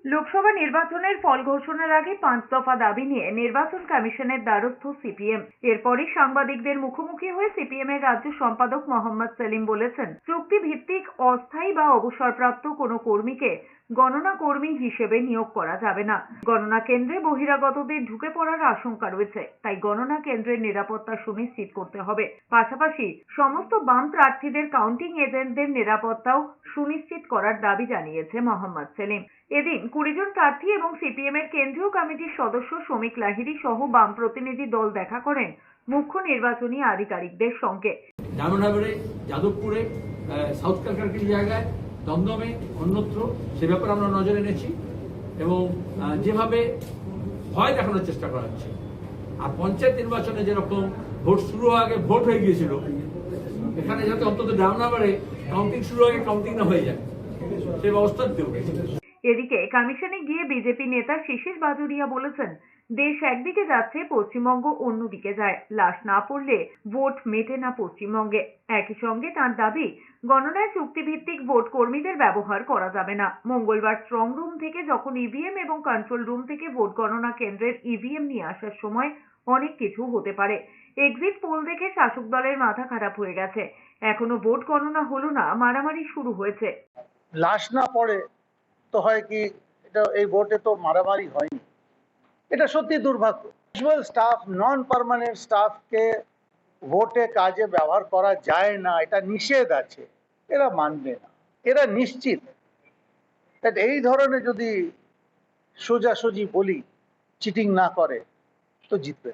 লোকসভা নির্বাচনের ফল ঘোষণার আগে 5 দফা দাবি নিয়ে নির্বাচন কমিশনের দ্বারস্থ সিপিএম। এরপরই সাংবাদিকদের মুখোমুখি হয়ে সিপিএম এর রাজ্য সম্পাদক মোহাম্মদ সেলিম বলেছেন, চুক্তিভিত্তিক অস্থায়ী বা অবসরপ্রাপ্ত কোনো কর্মীকে গণনা কর্মী হিসেবে নিয়োগ করা যাবে না। গণনা কেন্দ্রে বহিরাগতদের ঢুকে পড়ার আশঙ্কা রয়েছে, তাই গণনা কেন্দ্রের নিরাপত্তা সুনিশ্চিত করতে হবে। পাশাপাশি সমস্ত বাম প্রার্থীদের কাউন্টিং এজেন্টদের নিরাপত্তাও সুনিশ্চিত করার দাবি জানিয়েছে মোহাম্মদ সেলিম। এদিন 20 জন প্রার্থী এবং সিপিএম এর কেন্দ্রীয় কমিটির সদস্য শ্রমিক লাহিড়ী সহ বাম প্রতিনিধি দল দেখা করেন মুখ্য নির্বাচনী আধিকারিকদের সঙ্গে। ডায়মন্ডহারবারে, যাদবপুরে, সাউথ ক্যালকাটার কিছু জায়গায়, দমদমে, অন্যত্র সে ব্যাপারে আমরা নজর এনেছি এবং যেভাবে ভয় দেখানোর চেষ্টা করা হচ্ছে, আর পঞ্চায়েত নির্বাচনে যেরকম ভোট শুরু হওয়ার আগে ভোট হয়ে গিয়েছিল, এখানে যাতে অন্তত ডায়মন্ডহারবারে কাউন্টিং শুরু আগে কাউন্টিং না হয়ে যায় সেই ব্যবস্থা দিতে হবে। এদিকে কমিশনে গিয়ে বিজেপি নেতা শিশির বাজোরিয়া বলেছেন, দেশ একদিকে যাচ্ছে, পশ্চিমবঙ্গ অন্যদিকে যায়। লাশ না পড়লে ভোট মেটে না পশ্চিমবঙ্গে। একই সঙ্গে তার দাবি, গণনায় চুক্তিভিত্তিক ভোট কর্মীদের ব্যবহার করা যাবে না। মঙ্গলবার স্ট্রং রুম থেকে যখন ইভিএম এবং কন্ট্রোল রুম থেকে ভোট গণনা কেন্দ্রের ইভিএম নিয়ে আসার সময় অনেক কিছু হতে পারে। এক্সিট পোল দেখে শাসক দলের মাথা খারাপ হয়ে গেছে। এখনো ভোট গণনা হলো না, মারামারি শুরু হয়েছে। লাশ না পড়ে তো হয় কি, এটা এই ভোটে তো মারামারি হয়নি, এটা সত্যি দুর্ভাগ্য। ক্যাজুয়াল স্টাফ, নন পার্মানেন্ট স্টাফকে ভোটে কাজে ব্যবহার করা যায় না, এটা নিষেধ আছে। এরা মানবে না, এরা নিশ্চিত এই ধরনের যদি সোজাসুজি বলি চিটিং না করে তো জিতবে।